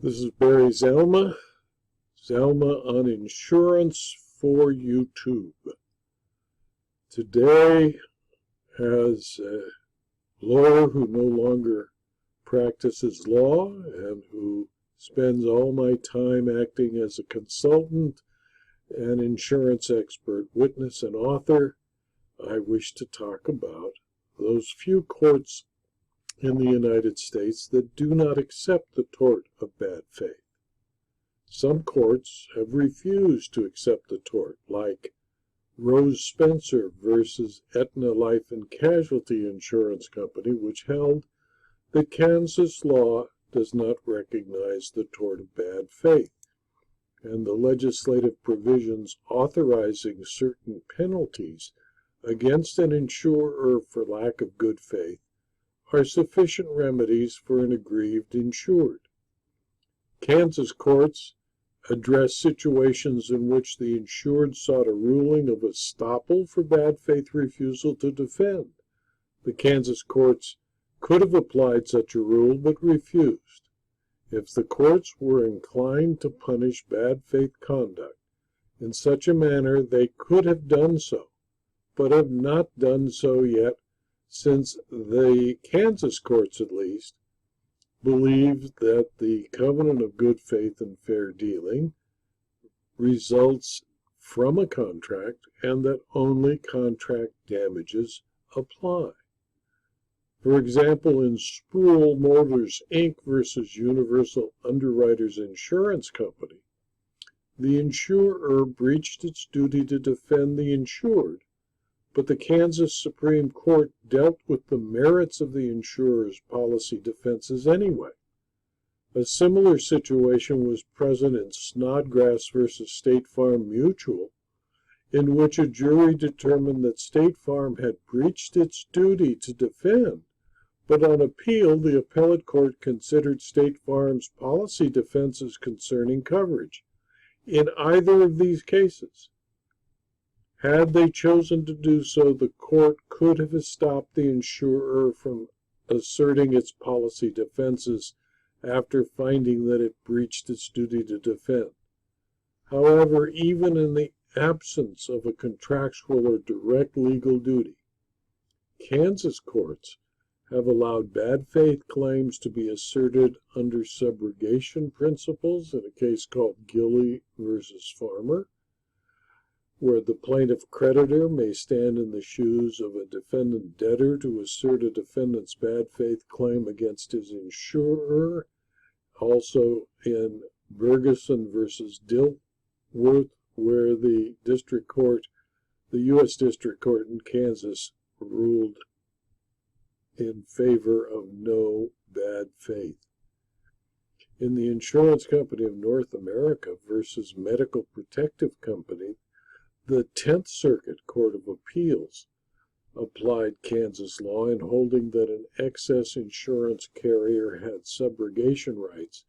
This is Barry Zalma on insurance for YouTube. Today, as a lawyer who no longer practices law and who spends all my time acting as a consultant, an insurance expert, witness, and author, I wish to talk about those few courts in the United States that do not accept the tort of bad faith. Some courts have refused to accept the tort, like Rose Spencer versus Aetna Life and Casualty Insurance Company, which held that Kansas law does not recognize the tort of bad faith, and the legislative provisions authorizing certain penalties against an insurer for lack of good faith are sufficient remedies for an aggrieved insured. Kansas courts address situations in which the insured sought a ruling of estoppel for bad faith refusal to defend. The Kansas courts could have applied such a rule but refused. If the courts were inclined to punish bad faith conduct in such a manner, they could have done so, but have not done so yet, since the Kansas courts, at least, believe that the covenant of good faith and fair dealing results from a contract and that only contract damages apply. For example, in Spruill Motors Inc. versus Universal Underwriters Insurance Company, the insurer breached its duty to defend the insured, but the Kansas Supreme Court dealt with the merits of the insurer's policy defenses anyway. A similar situation was present in Snodgrass versus State Farm Mutual, in which a jury determined that State Farm had breached its duty to defend, but on appeal, the appellate court considered State Farm's policy defenses concerning coverage. In either of these cases, had they chosen to do so, the court could have stopped the insurer from asserting its policy defenses after finding that it breached its duty to defend. However, even in the absence of a contractual or direct legal duty, Kansas courts have allowed bad faith claims to be asserted under subrogation principles in a case called Gilley versus Farmer, where the plaintiff creditor may stand in the shoes of a defendant debtor to assert a defendant's bad faith claim against his insurer. Also in Bergeson versus Dilworth, where the U.S. District Court in Kansas ruled in favor of no bad faith. In the Insurance Company of North America versus Medical Protective Company, the 10th Circuit Court of Appeals applied Kansas law in holding that an excess insurance carrier had subrogation rights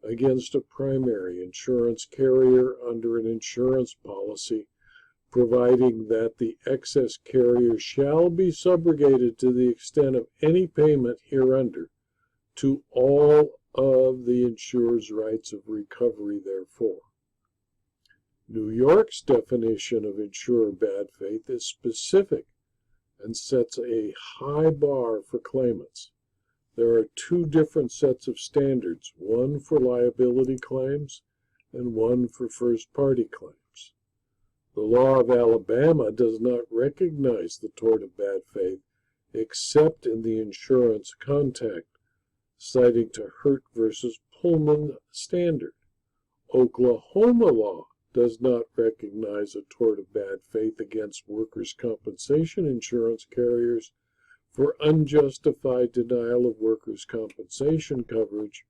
against a primary insurance carrier under an insurance policy, providing that the excess carrier shall be subrogated to the extent of any payment hereunder to all of the insurer's rights of recovery therefor. New York's definition of insurer bad faith is specific and sets a high bar for claimants. There are two different sets of standards, one for liability claims and one for first-party claims. The law of Alabama does not recognize the tort of bad faith except in the insurance context, citing to Hurt versus Pullman standard. Oklahoma law does not recognize a tort of bad faith against workers' compensation insurance carriers for unjustified denial of workers' compensation coverage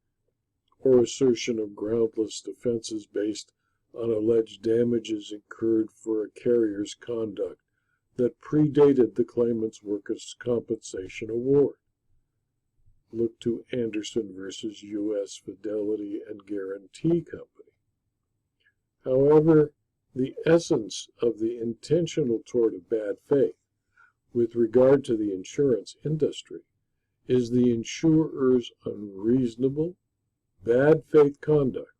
or assertion of groundless defenses based on alleged damages incurred for a carrier's conduct that predated the claimant's workers' compensation award. Look to Anderson versus U.S. Fidelity and Guarantee Company. However, the essence of the intentional tort of bad faith with regard to the insurance industry is the insurer's unreasonable, bad faith conduct,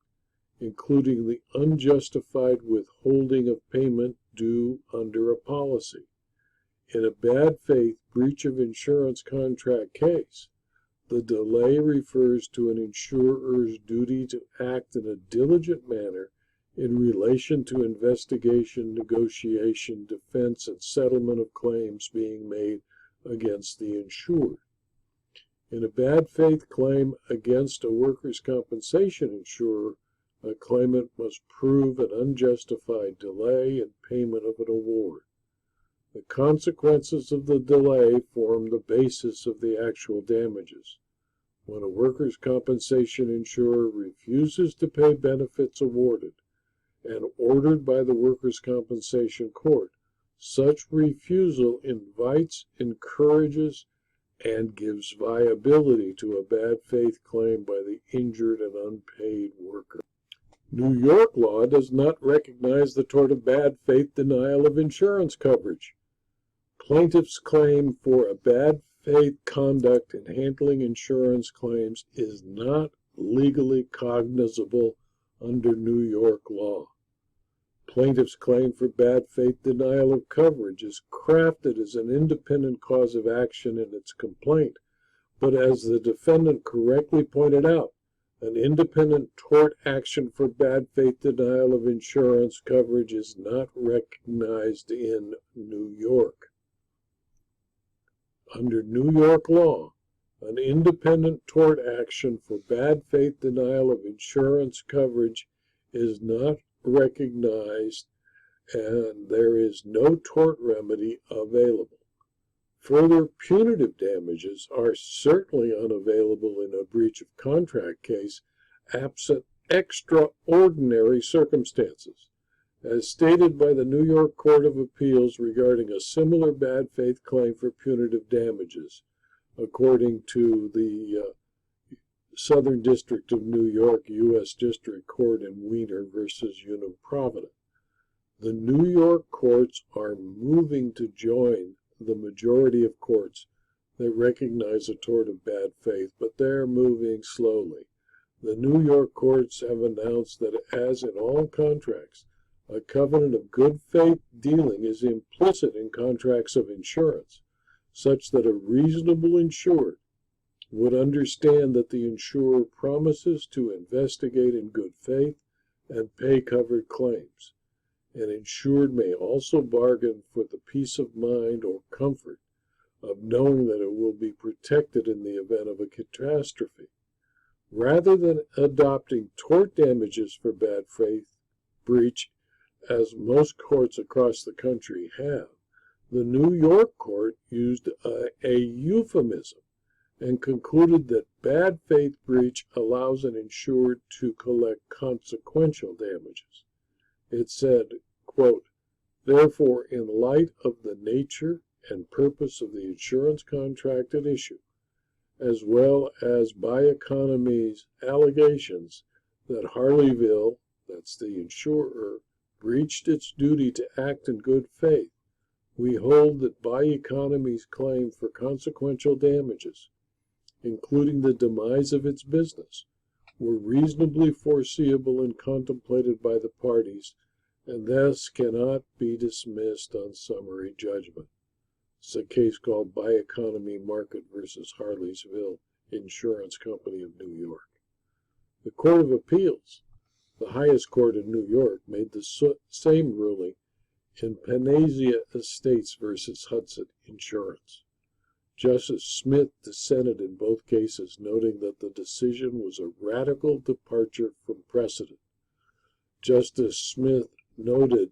including the unjustified withholding of payment due under a policy. In a bad faith breach of insurance contract case, the delay refers to an insurer's duty to act in a diligent manner in relation to investigation, negotiation, defense, and settlement of claims being made against the insured. In a bad faith claim against a workers' compensation insurer, a claimant must prove an unjustified delay in payment of an award. The consequences of the delay form the basis of the actual damages. When a workers' compensation insurer refuses to pay benefits awarded and ordered by the workers' compensation court, such refusal invites, encourages, and gives viability to a bad faith claim by the injured and unpaid worker. New York law does not recognize the tort of bad faith denial of insurance coverage. Plaintiff's claim for a bad faith conduct in handling insurance claims is not legally cognizable under New York law. Plaintiff's claim for bad faith denial of coverage is crafted as an independent cause of action in its complaint, but as the defendant correctly pointed out, an independent tort action for bad faith denial of insurance coverage is not recognized in New York. Under New York law, an independent tort action for bad faith denial of insurance coverage is not recognized, and there is no tort remedy available. Further, punitive damages are certainly unavailable in a breach of contract case absent extraordinary circumstances. As stated by the New York Court of Appeals regarding a similar bad faith claim for punitive damages, according to the Southern District of New York, U.S. District Court in Wiener versus Union Provident. The New York courts are moving to join the majority of courts that recognize a tort of bad faith, but they're moving slowly. The New York courts have announced that, as in all contracts, a covenant of good faith dealing is implicit in contracts of insurance, such that a reasonable insured would understand that the insurer promises to investigate in good faith and pay covered claims. An insured may also bargain for the peace of mind or comfort of knowing that it will be protected in the event of a catastrophe. Rather than adopting tort damages for bad faith breach, as most courts across the country have, the New York court used a euphemism and concluded that bad faith breach allows an insured to collect consequential damages. It said, quote, "Therefore, in light of the nature and purpose of the insurance contract at issue, as well as by economy's allegations that Harleyville," that's the insurer, "breached its duty to act in good faith, we hold that by economy's claim for consequential damages, including the demise of its business, were reasonably foreseeable and contemplated by the parties, and thus cannot be dismissed on summary judgment." It's a case called By Economy Market versus Harleysville Insurance Company of New York. The Court of Appeals, the highest court in New York, made the same ruling in Panacea Estates versus Hudson Insurance. Justice Smith dissented in both cases, noting that the decision was a radical departure from precedent. Justice Smith noted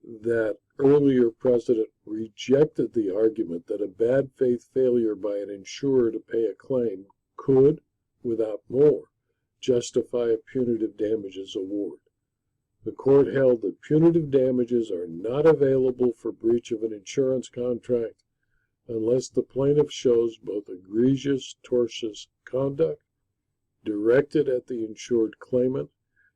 that earlier precedent rejected the argument that a bad faith failure by an insurer to pay a claim could, without more, justify a punitive damages award. The court held that punitive damages are not available for breach of an insurance contract unless the plaintiff shows both egregious tortious conduct directed at the insured claimant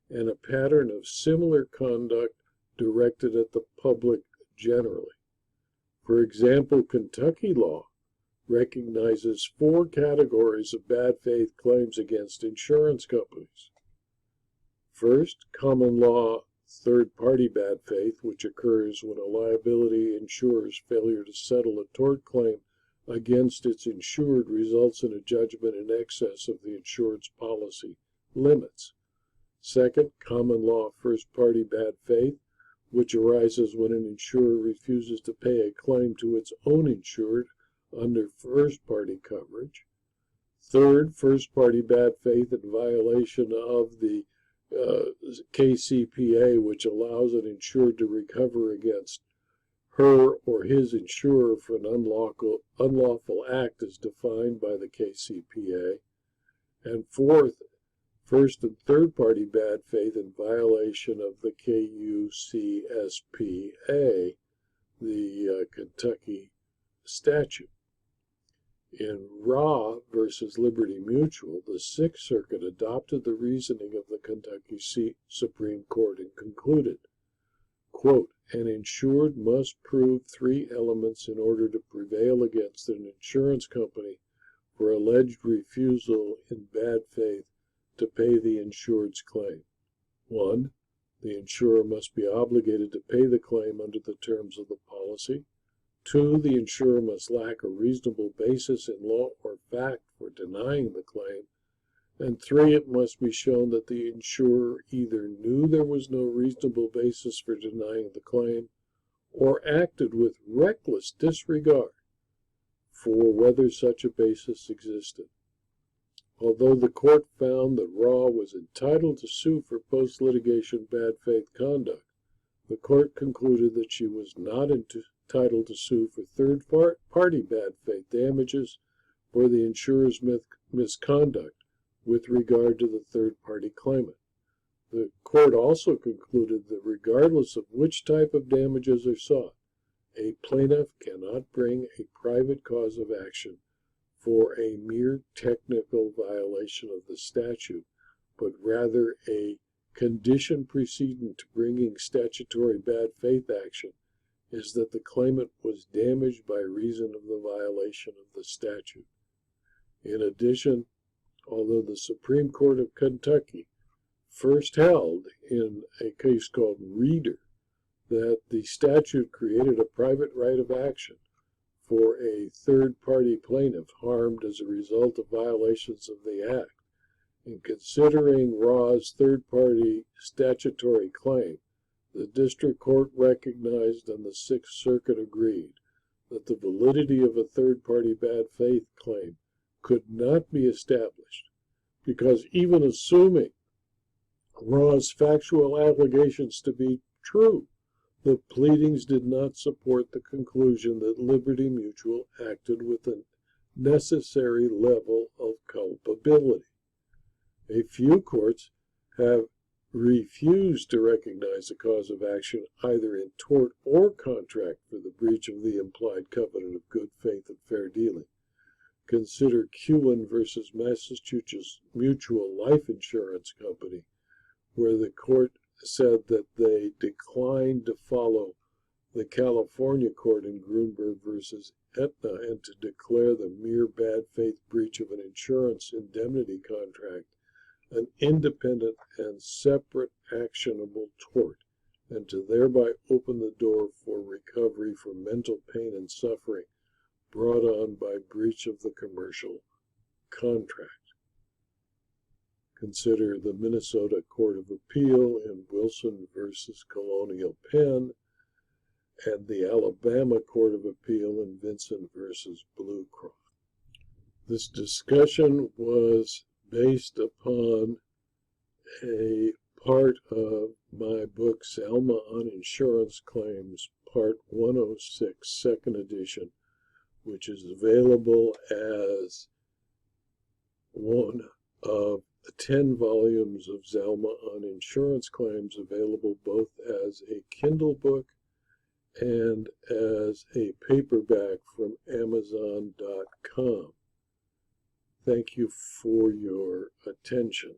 and a pattern of similar conduct directed at the public generally. For example, Kentucky law recognizes 4 categories of bad faith claims against insurance companies. First, common law third-party bad faith, which occurs when a liability insurer's failure to settle a tort claim against its insured results in a judgment in excess of the insured's policy limits. Second, common law first-party bad faith, which arises when an insurer refuses to pay a claim to its own insured under first-party coverage. Third, first-party bad faith in violation of the KCPA, which allows an insured to recover against her or his insurer for an unlawful act as defined by the KCPA. And fourth, first and third-party bad faith in violation of the KUCSPA, the Kentucky statute. In Raw versus Liberty Mutual, the Sixth Circuit adopted the reasoning of the Kentucky Supreme Court and concluded, quote, an insured must prove 3 elements in order to prevail against an insurance company for alleged refusal in bad faith to pay the insured's claim. 1. The insurer must be obligated to pay the claim under the terms of the policy. 2. The insurer must lack a reasonable basis in law or fact for denying the claim. And 3. It must be shown that the insurer either knew there was no reasonable basis for denying the claim or acted with reckless disregard for whether such a basis existed. Although the court found that Raw was entitled to sue for post-litigation bad faith conduct, the court concluded that she was not entitled to sue for third-party bad faith damages for the insurer's misconduct with regard to the third-party claimant. The court also concluded that regardless of which type of damages are sought, a plaintiff cannot bring a private cause of action for a mere technical violation of the statute, but rather a condition precedent to bringing statutory bad faith action is that the claimant was damaged by reason of the violation of the statute. In addition, although the Supreme Court of Kentucky first held in a case called Reeder that the statute created a private right of action for a third-party plaintiff harmed as a result of violations of the Act, in considering Raw's third-party statutory claim, the district court recognized and the Sixth Circuit agreed that the validity of a third-party bad faith claim could not be established because even assuming Raw's factual allegations to be true, the pleadings did not support the conclusion that Liberty Mutual acted with a necessary level of culpability. A few courts have refused to recognize a cause of action either in tort or contract for the breach of the implied covenant of good faith and fair dealing. Consider Kewen versus Massachusetts Mutual Life Insurance Company, where the court said that they declined to follow the California court in Grunberg versus Aetna and to declare the mere bad faith breach of an insurance indemnity contract an independent and separate actionable tort, and to thereby open the door for recovery for mental pain and suffering brought on by breach of the commercial contract. Consider the Minnesota Court of Appeal in Wilson versus Colonial Penn and the Alabama Court of Appeal in Vincent versus Blue Cross. This discussion was based upon a part of my book, Selma on Insurance Claims, Part 106, Second Edition, which is available as one of 10 volumes of Zelma on Insurance Claims, available both as a Kindle book and as a paperback from Amazon.com. Thank you for your attention.